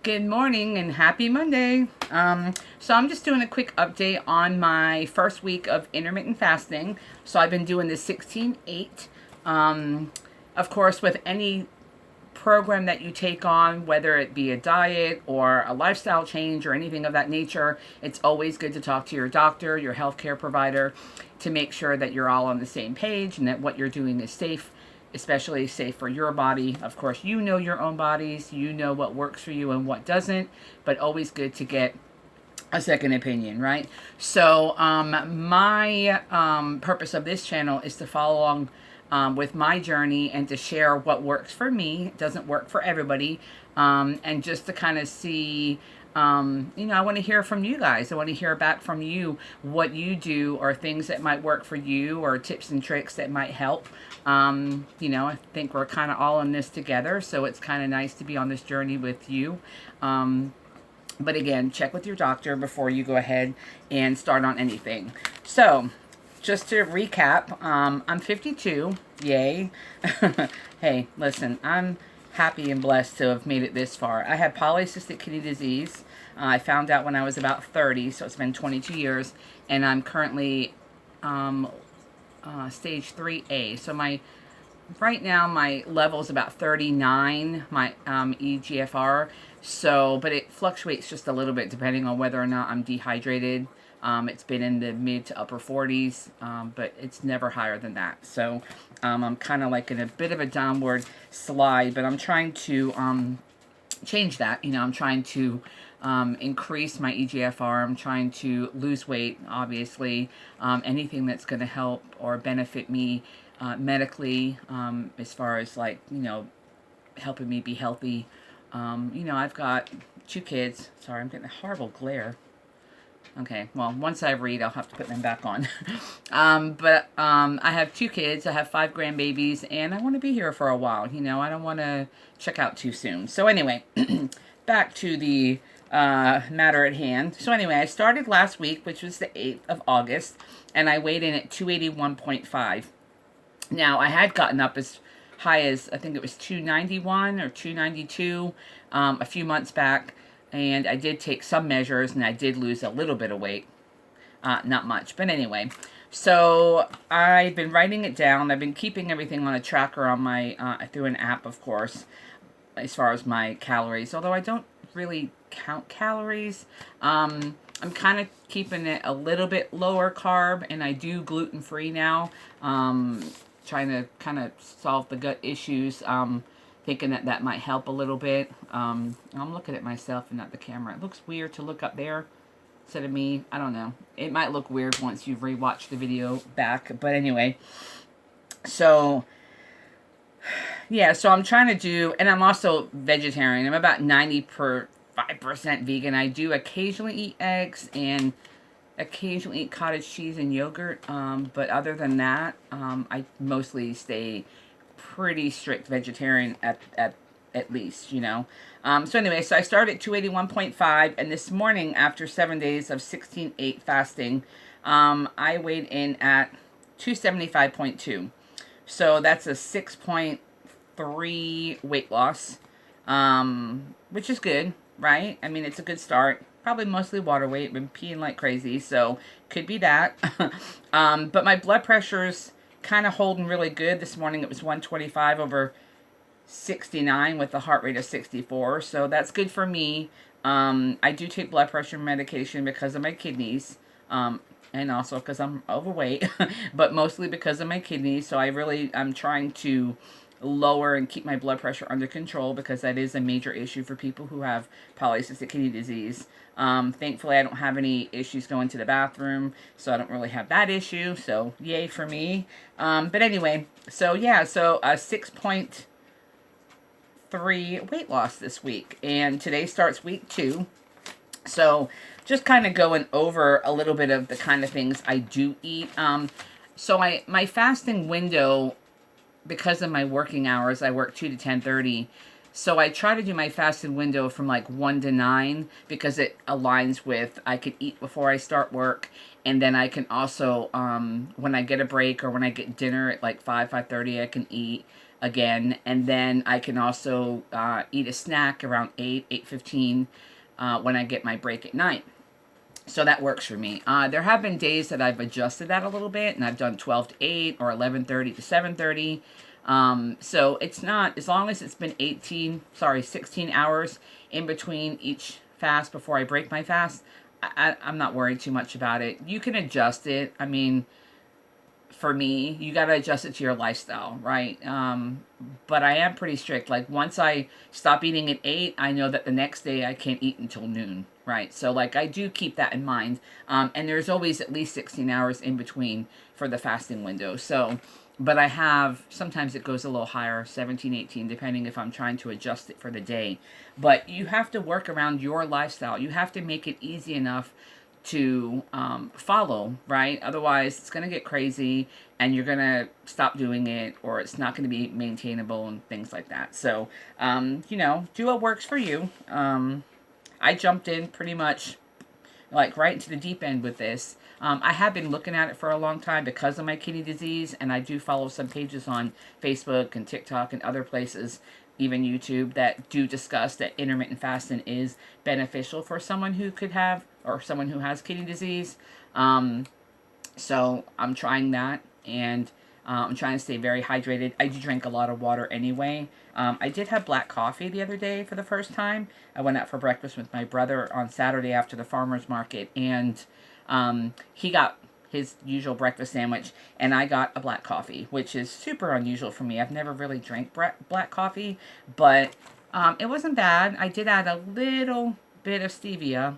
Good morning and happy Monday. So I'm just doing a quick update on my first week of intermittent fasting. So I've been doing the 16-8. Of course, with any program that you take on, whether it be a diet or a lifestyle change or anything of that nature, it's always good to talk to your doctor, your healthcare provider, to make sure that you're all on the same page and that what you're doing is safe, especially safe for your body. Of course, you know your own bodies, you know what works for you and what doesn't, but always good to get a second opinion, right? So, my purpose of this channel is to follow along with my journey and to share what works for me. It doesn't work for everybody. And just to kind of see, I want to hear from you guys. I want to hear back from you what you do or things that might work for you or tips and tricks that might help. I think we're kind of all in this together. So it's kind of nice to be on this journey with you. But again, check with your doctor before you go ahead and start on anything. So, just to recap, I'm 52. Yay. Hey, listen, I'm happy and blessed to have made it this far. I had polycystic kidney disease. I found out when I was about 30, so it's been 22 years. And I'm currently stage 3A. So right now my level is about 39, my EGFR. So, but it fluctuates just a little bit depending on whether or not I'm dehydrated. It's been in the mid to upper 40s, but it's never higher than that. So, I'm kind of like in a bit of a downward slide, but I'm trying to change that. I'm trying to increase my EGFR. I'm trying to lose weight, obviously. Anything that's going to help or benefit me medically, as far as helping me be healthy. I've got 2 kids. Sorry, I'm getting a horrible glare. Okay, well, once I read, I'll have to put them back on. But I have 2 kids. I have 5 grandbabies, and I want to be here for a while. I don't want to check out too soon. So anyway, back to the matter at hand. So anyway, I started last week, which was the 8th of August, and I weighed in at 281.5. Now, I had gotten up as high as, I think it was 291 or 292 a few months back. And I did take some measures, and I did lose a little bit of weight. Not much. But anyway, so I've been writing it down. I've been keeping everything on a tracker on through an app, of course, as far as my calories. Although I don't really count calories. I'm kind of keeping it a little bit lower carb, and I do gluten-free now. Trying to kind of solve the gut issues. Thinking that might help a little bit. I'm looking at myself and not the camera. It looks weird to look up there instead of me. I don't know. It might look weird once you've rewatched the video back. But anyway, so yeah, so I'm trying to do, and I'm also vegetarian. I'm about 95% vegan. I do occasionally eat eggs and occasionally eat cottage cheese and yogurt. But other than that, I mostly stay pretty strict vegetarian at least. So anyway, so I started at 281.5, and this morning, after 7 days of 16-8 fasting, I weighed in at 275.2. So that's a 6.3 weight loss, which is good, right? I mean, it's a good start. Probably mostly water weight. Been peeing like crazy, so could be that. But my blood pressure's kind of holding really good. This morning it was 125/69 with a heart rate of 64. So that's good for me. I do take blood pressure medication because of my kidneys. And also because I'm overweight. But mostly because of my kidneys. So I'm trying to lower and keep my blood pressure under control because that is a major issue for people who have polycystic kidney disease. Thankfully, I don't have any issues going to the bathroom, so I don't really have that issue, so yay for me. But anyway, so yeah, so a 6.3 weight loss this week, and today starts week 2. So just kind of going over a little bit of the kind of things I do eat. So my fasting window, because of my working hours, I work 2 to 10:30. So I try to do my fasted window from like 1 to 9 because it aligns with I can eat before I start work, and then I can also when I get a break or when I get dinner at like 5:30, I can eat. again. And then I can also eat a snack around 8:15 when I get my break at night. So that works for me. There have been days that I've adjusted that a little bit, and I've done 12 to 8 or 11:30 to 7:30. So it's not, as long as it's been 16 hours in between each fast before I break my fast, I'm not worried too much about it. You can adjust it. I mean, for me, you got to adjust it to your lifestyle, right? But I am pretty strict. Like, once I stop eating at 8, I know that the next day I can't eat until noon, right? So, like, I do keep that in mind. And there's always at least 16 hours in between for the fasting window. So, but I have, sometimes it goes a little higher, 17, 18, depending if I'm trying to adjust it for the day. But you have to work around your lifestyle. You have to make it easy enough to follow, right? Otherwise, it's going to get crazy and you're going to stop doing it, or it's not going to be maintainable and things like that. So, do what works for you. I jumped in pretty much like right into the deep end with this. I have been looking at it for a long time because of my kidney disease, and I do follow some pages on Facebook and TikTok and other places, even YouTube, that do discuss that intermittent fasting is beneficial for someone who could have, or someone who has kidney disease. So I'm trying that, and I'm trying to stay very hydrated. I do drink a lot of water anyway. I did have black coffee the other day for the first time. I went out for breakfast with my brother on Saturday after the farmer's market, and he got his usual breakfast sandwich, and I got a black coffee, which is super unusual for me. I've never really drank black coffee, but it wasn't bad. I did add a little bit of stevia,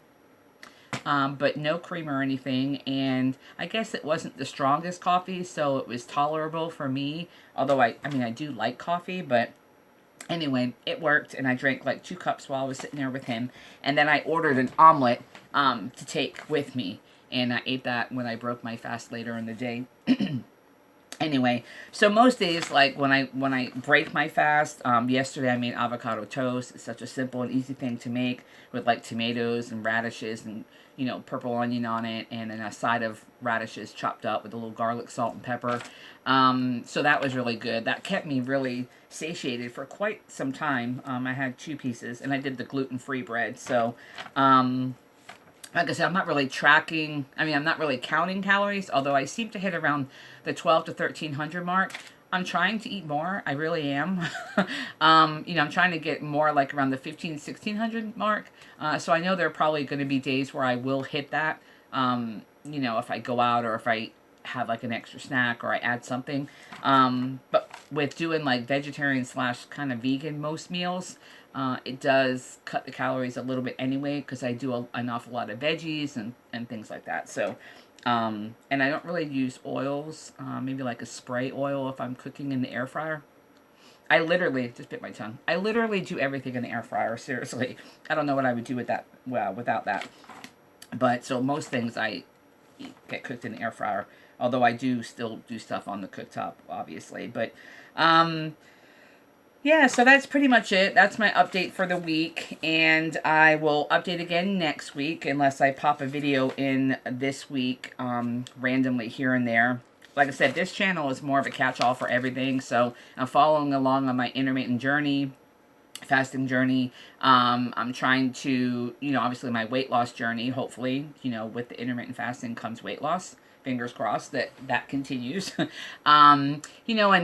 but no cream or anything, and I guess it wasn't the strongest coffee, so it was tolerable for me, although I mean, I do like coffee, but anyway, it worked, and I drank like 2 cups while I was sitting there with him, and then I ordered an omelet to take with me, and I ate that when I broke my fast later in the day. Anyway, so most days, like when I break my fast, yesterday I made avocado toast. It's such a simple and easy thing to make, with like tomatoes and radishes and, purple onion on it, and then a side of radishes chopped up with a little garlic, salt, and pepper. So that was really good. That kept me really satiated for quite some time. I had 2 pieces, and I did the gluten-free bread. So, like I said, I'm not really tracking, I'm not really counting calories, although I seem to hit around the 12 to 1300 mark. I'm trying to eat more. I really am. I'm trying to get more like around the 1600 mark. So I know there are probably going to be days where I will hit that, if I go out or if I have like an extra snack or I add something. But with doing like vegetarian / kind of vegan most meals, it does cut the calories a little bit anyway, because I do an awful lot of veggies and things like that. So, and I don't really use oils, maybe like a spray oil if I'm cooking in the air fryer. I literally, just bit my tongue, I literally do everything in the air fryer, seriously. I don't know what I would do with that, without that. But, so most things I get cooked in the air fryer, although I do still do stuff on the cooktop, obviously. But, yeah, so that's pretty much it. That's my update for the week, and I will update again next week unless I pop a video in this week randomly here and there. Like I said, this channel is more of a catch-all for everything, so I'm following along on my intermittent journey, fasting journey. I'm trying to, obviously my weight loss journey, hopefully, with the intermittent fasting comes weight loss. Fingers crossed that continues. And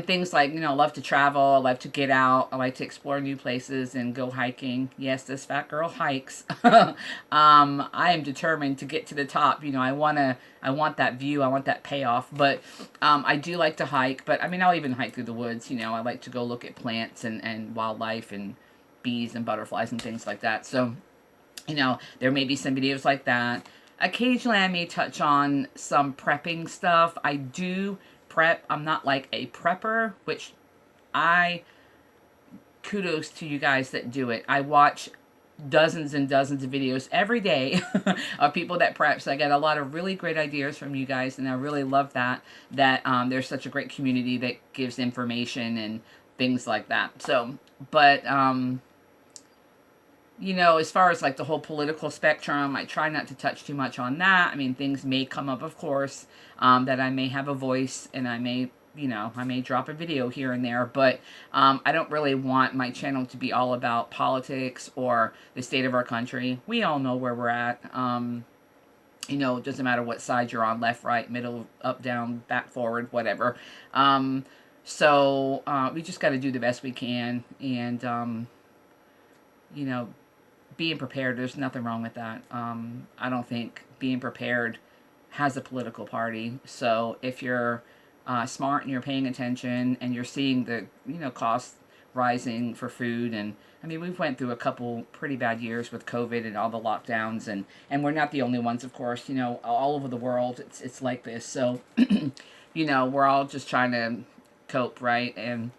things like, I love to travel, I love to get out, I like to explore new places and go hiking. Yes, this fat girl hikes. I am determined to get to the top. I want that view, I want that payoff. But I do like to hike, but I'll even hike through the woods. I like to go look at plants and wildlife and bees and butterflies and things like that. So, there may be some videos like that. Occasionally, I may touch on some prepping stuff. I do prep. I'm not like a prepper, which kudos to you guys that do it. I watch dozens and dozens of videos every day of people that prep. So I get a lot of really great ideas from you guys, and I really love that there's such a great community that gives information and things like that. So, but, as far as like the whole political spectrum, I try not to touch too much on that. Things may come up, of course, that I may have a voice and I may I may drop a video here and there, but I don't really want my channel to be all about politics or the state of our country. We all know where we're at. It doesn't matter what side you're on, left, right, middle, up, down, back, forward, whatever. So we just got to do the best we can, and you know, being prepared. There's nothing wrong with that. I don't think being prepared has a political party. So if you're smart and you're paying attention and you're seeing the costs rising for food, and I mean we've went through a couple pretty bad years with COVID and all the lockdowns, and we're not the only ones, of course. All over the world it's like this. So we're all just trying to cope, right? And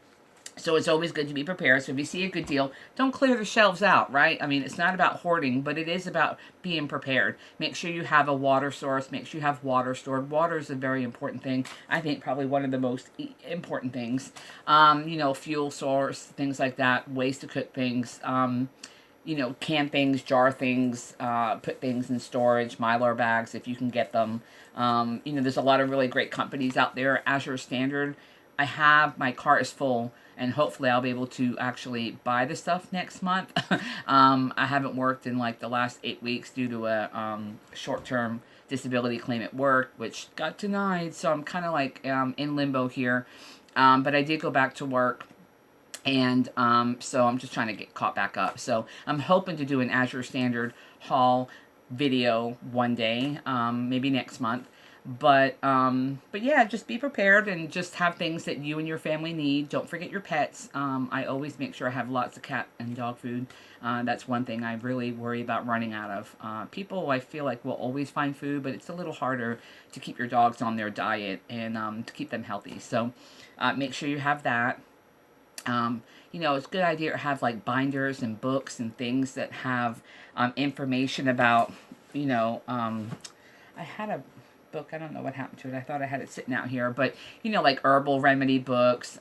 so it's always good to be prepared. So if you see a good deal, don't clear the shelves out, right? I mean, it's not about hoarding, but it is about being prepared. Make sure you have a water source. Make sure you have water stored. Water is a very important thing. I think probably one of the most important things. Fuel source, things like that, ways to cook things. Can things, jar things, put things in storage, Mylar bags if you can get them. There's a lot of really great companies out there. Azure Standard, my cart is full, and hopefully I'll be able to actually buy the stuff next month. I haven't worked in like the last 8 weeks due to a short-term disability claim at work, which got denied, so I'm kind of like in limbo here. But I did go back to work, and so I'm just trying to get caught back up. So I'm hoping to do an Azure Standard haul video one day, maybe next month. But yeah, just be prepared and just have things that you and your family need. Don't forget your pets. I always make sure I have lots of cat and dog food. That's one thing I really worry about running out of. People, I feel like, will always find food, but it's a little harder to keep your dogs on their diet and to keep them healthy. So make sure you have that. It's a good idea to have like binders and books and things that have information about, I had a book. I don't know what happened to it. I thought I had it sitting out here, but like herbal remedy books,